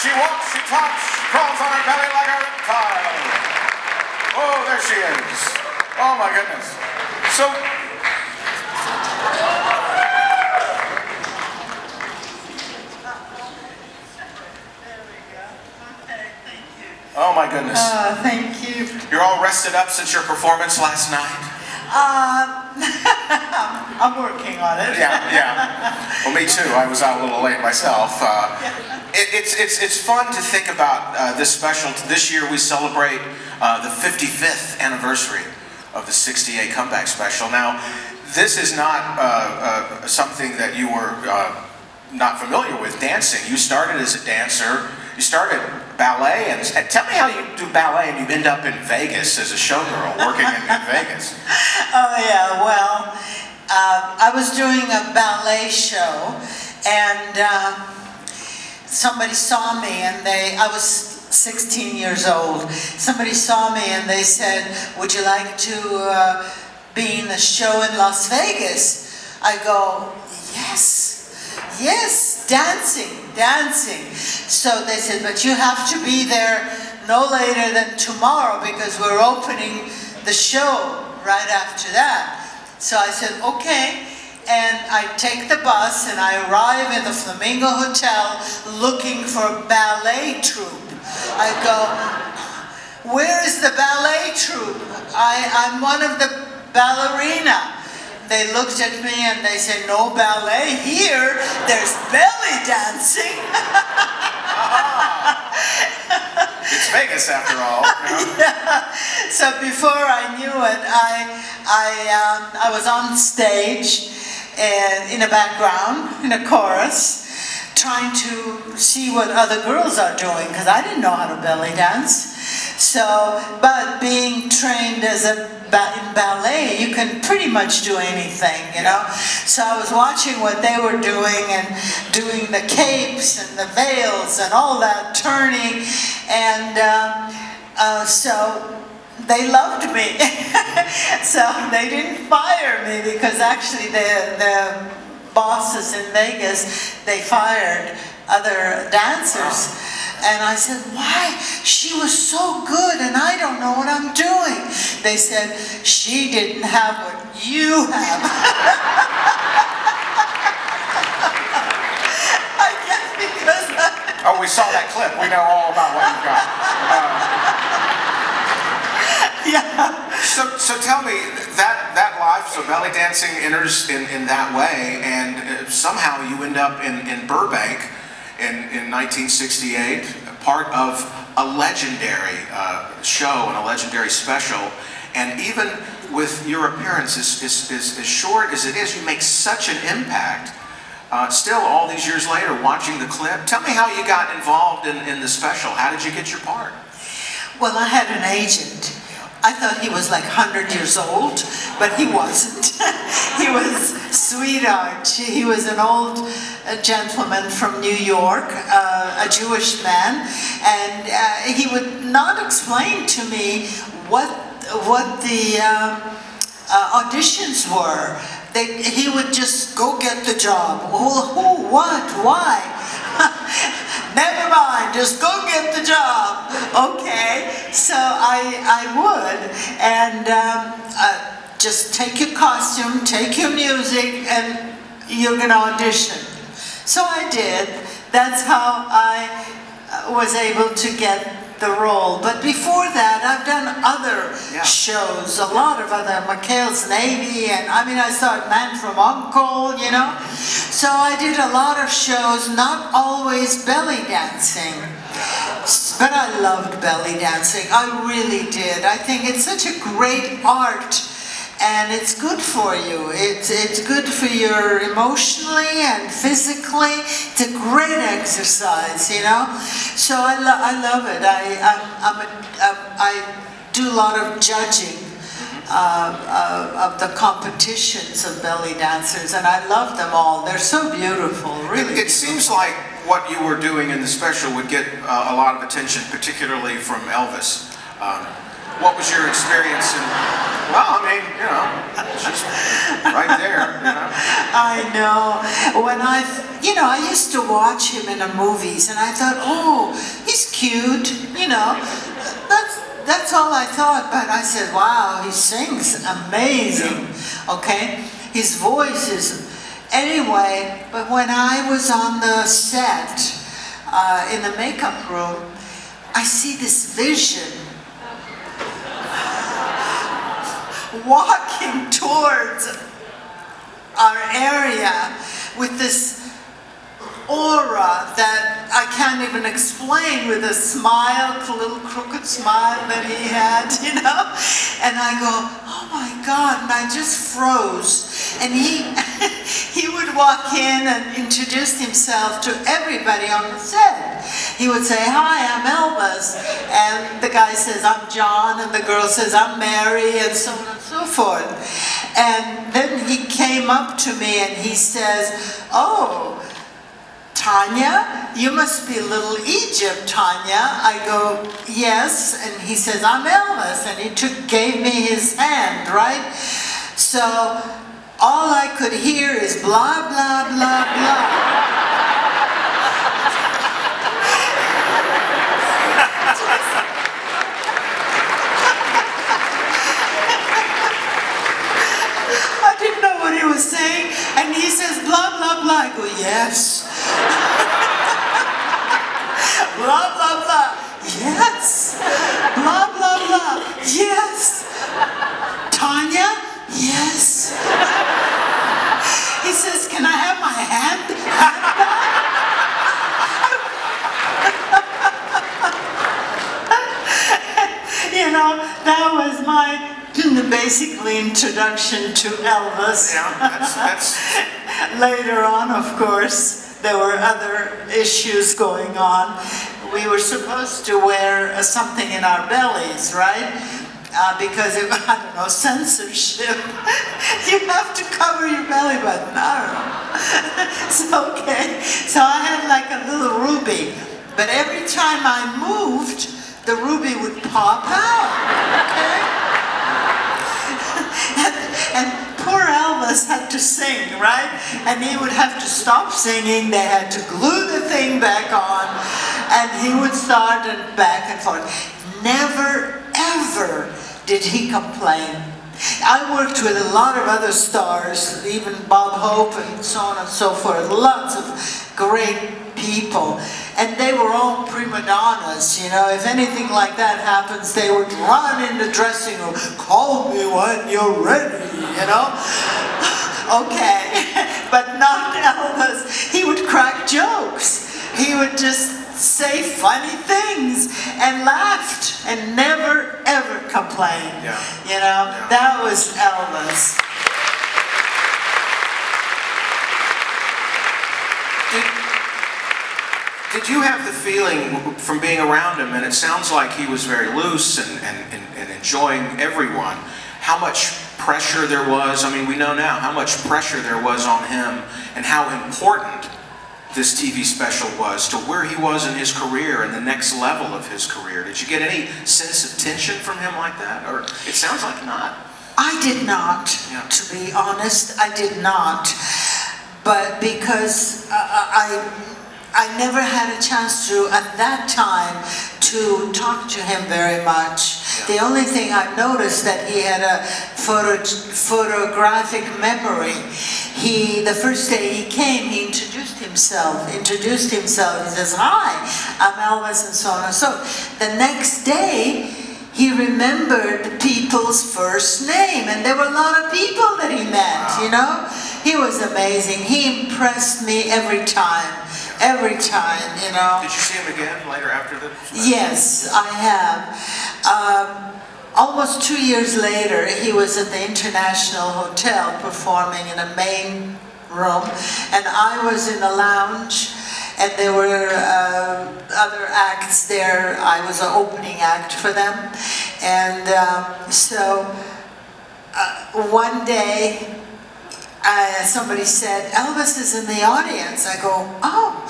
She walks, she talks, she crawls on her belly like a reptile. Oh, there she is. Oh my goodness. So, oh my goodness. Thank you. You're all rested up since your performance last night? I'm working on it. Yeah. Well, me too. I was out a little late myself. It's fun to think about this special. This year we celebrate the 55th anniversary of the '68 comeback special. Now, this is not something that you were not familiar with, dancing. You started as a dancer. You started ballet, and tell me how you do ballet and you end up in Vegas as a showgirl, working in Vegas. Oh yeah, well, I was doing a ballet show, and somebody saw me, and I was 16 years old. Somebody saw me and they said, "Would you like to be in a show in Las Vegas?" I go, yes, dancing. So they said, "But you have to be there no later than tomorrow because we're opening the show right after that." So I said, okay. And I take the bus and I arrive in the Flamingo Hotel looking for a ballet troupe. I go, "Where is the ballet troupe? I'm one of the ballerina." They looked at me and they said, "No ballet here, there's belly dancing." It's Vegas after all. You know? Yeah. So before I knew it, I was on stage and in the background, in a chorus, trying to see what other girls are doing, because I didn't know how to belly dance. So, but being trained as in ballet, you can pretty much do anything, you know. So I was watching what they were doing and doing the capes and the veils and all that turning, and so they loved me. So they didn't fire me, because actually the bosses in Vegas, they fired other dancers. And I said, "Why? She was so good and I don't know what I'm doing." They said, "She didn't have what you have." I guess because oh, we saw that clip. We know all about what you've got. yeah. So tell me, that life, so belly dancing enters in that way, and somehow you end up in Burbank in 1968, part of a legendary show and a legendary special. And even with your appearance as short as it is, you make such an impact. Still, all these years later, watching the clip, tell me how you got involved in the special. How did you get your part? Well, I had an agent. I thought he was like 100 years old, but he wasn't. He was sweetheart. He was an old gentleman from New York, a Jewish man, and he would not explain to me what the auditions were. He would just go get the job. Who, what, why? Never mind, just go get the job. Okay, so I would, and just take your costume, take your music, and you're gonna audition. So I did. That's how I was able to get the role. But before that, I've done other shows, a lot of other, McHale's Navy, and I mean, I started Man from Uncle, you know. So I did a lot of shows, not always belly dancing. But I loved belly dancing, I really did. I think it's such a great art, and it's good for you. It's good for you emotionally and physically. It's a great exercise, you know. So I love it. I do a lot of judging of the competitions of belly dancers, and I love them all. They're so beautiful, really. It seems like what you were doing in the special would get a lot of attention, particularly from Elvis. What was your experience in Well, I mean, you know, she's right there, you know. I know. When I used to watch him in the movies, and I thought, oh, he's cute, you know. That's all I thought, but I said, wow, he sings amazing, okay? His voice is, anyway, but when I was on the set, in the makeup room, I see this vision walking towards our area with this aura that I can't even explain, with a smile, a little crooked smile that he had, you know? And I go, oh my God, and I just froze. And he would walk in and introduce himself to everybody on the set. He would say, hi, I'm Elvis. And the guy says, I'm John, and the girl says, I'm Mary, and so on and so forth. And then he came up to me and he says, oh, Tanya, you must be Little Egypt, Tanya. I go, yes. And he says, I'm Elvis. And he gave me his hand, right? So all I could hear is blah, blah, blah, blah. I didn't know what he was saying. And he says, blah, blah, blah. I go, yes. Blah, blah, blah. Yes. Blah, blah, blah. Yes. Tanya? Yes. He says, can I have my hand back? You know, that was my basically introduction to Elvis. Yeah, that's... Later on, of course, there were other issues going on. We were supposed to wear something in our bellies, right? Because it, I don't know, censorship. You have to cover your belly button. I don't know. So, okay. So I had like a little ruby. But every time I moved, the ruby would pop out. Okay? And poor Elvis had to sing, right? And he would have to stop singing. They had to glue the thing back on. And he would start and back and forth. Never, ever did he complain. I worked with a lot of other stars, even Bob Hope and so on and so forth. Lots of great people. And they were all prima donnas, you know. If anything like that happens, they would run in the dressing room. Call me when you're ready, you know. Okay. But not Elvis. He would crack jokes. He would just say funny things and laughed and never ever complained. Yeah. You know, yeah. That was Elvis. Did you have the feeling from being around him, and it sounds like he was very loose and enjoying everyone, how much pressure there was? I mean, we know now how much pressure there was on him and how important this TV special was to where he was in his career and the next level of his career. Did you get any sense of tension from him like that? Or it sounds like not. I did not, Yeah. to be honest, I did not. But because I never had a chance to, at that time, to talk to him very much. The only thing I've noticed that he had a photographic memory. The first day he came, he introduced himself. He says, hi, I'm Elvis, and so on and so on. The next day, he remembered people's first name, and there were a lot of people that he met, you know? He was amazing. He impressed me every time, you know. Did you see him again later after the special? Yes, I have. Almost 2 years later, he was at the International Hotel performing in a main room, and I was in a lounge, and there were other acts there. I was an opening act for them, and so one day somebody said, Elvis is in the audience. I go, oh,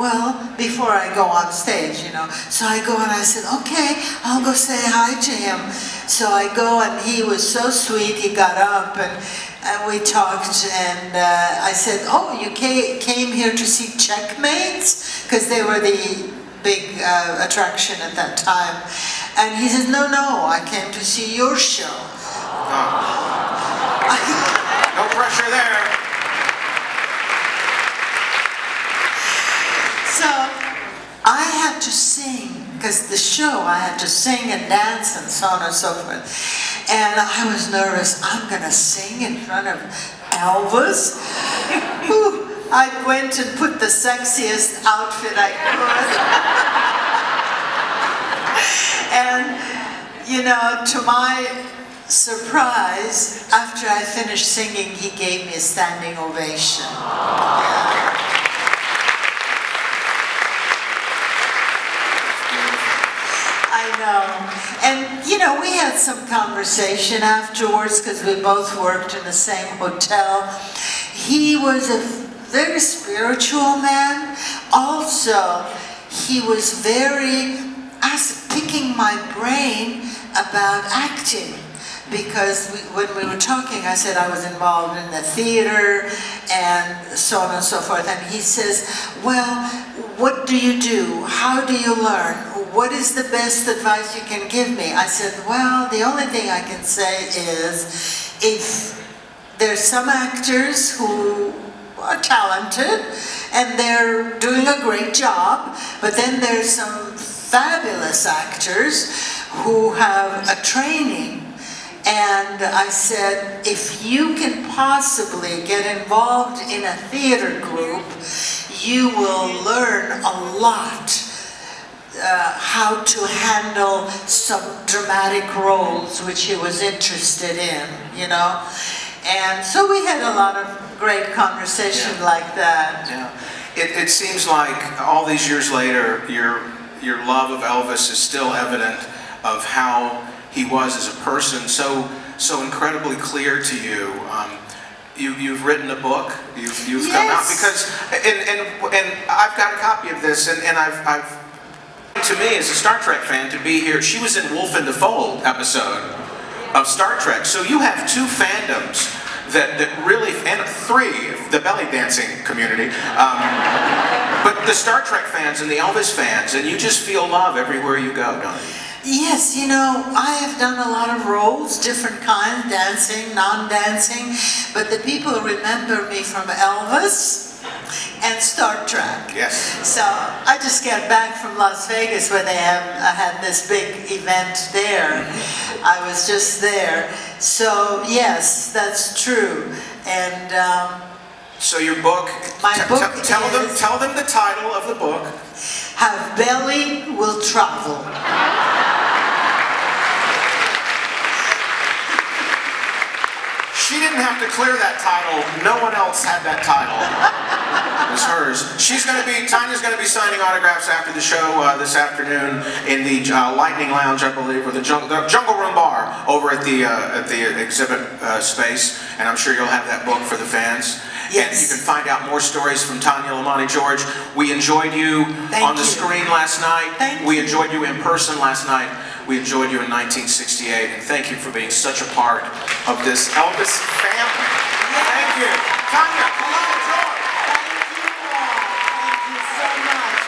well, before I go on stage, you know. So I go and I said, okay, I'll go say hi to him. So I go and he was so sweet, he got up and we talked and I said, oh, you came here to see Checkmates? Because they were the big attraction at that time. And he says, no, I came to see your show. No pressure there. So I had to sing, because the show I had to sing and dance and so on and so forth. And I was nervous, I'm going to sing in front of Elvis? I went and put the sexiest outfit I could. And, you know, to my surprise, after I finished singing, he gave me a standing ovation. Yeah. I know. And, you know, we had some conversation afterwards because we both worked in the same hotel. He was a very spiritual man. Also, he was very picking my brain about acting. Because when we were talking, I said I was involved in the theater and so on and so forth. And he says, well, what do you do? How do you learn? What is the best advice you can give me? I said, well, the only thing I can say is if there's some actors who are talented and they're doing a great job, but then there's some fabulous actors who have a training. And I said, if you can possibly get involved in a theater group, you will learn a lot how to handle some dramatic roles which he was interested in, you know. And so we had a lot of great conversation like that. Yeah. It seems like all these years later, your love of Elvis is still evident of how he was as a person, so incredibly clear to you. You've written a book. You've come out because, and I've got a copy of this, and I've to me as a Star Trek fan to be here. She was in Wolf in the Fold episode of Star Trek, so you have two fandoms that really, and three, the belly dancing community, but the Star Trek fans and the Elvis fans, and you just feel love everywhere you go, don't you? Yes, you know, I have done a lot of roles, different kinds, dancing, non-dancing, but the people remember me from Elvis and Star Trek. Yes. So I just got back from Las Vegas where they had this big event there. I was just there. So yes, that's true. And so your book, my book tell them the title of the book. How Belly Will Travel. She didn't have to clear that title. No one else had that title. It was hers. Tanya's going to be signing autographs after the show this afternoon in the Lightning Lounge, I believe, or the Jungle Room Bar over at the exhibit space. And I'm sure you'll have that book for the fans. Yes. And you can find out more stories from Tanya Lemani. George, we enjoyed you on the screen last night. We enjoyed you in person last night. We enjoyed you in 1968, and thank you for being such a part of this Elvis family. Thank you. Tanya.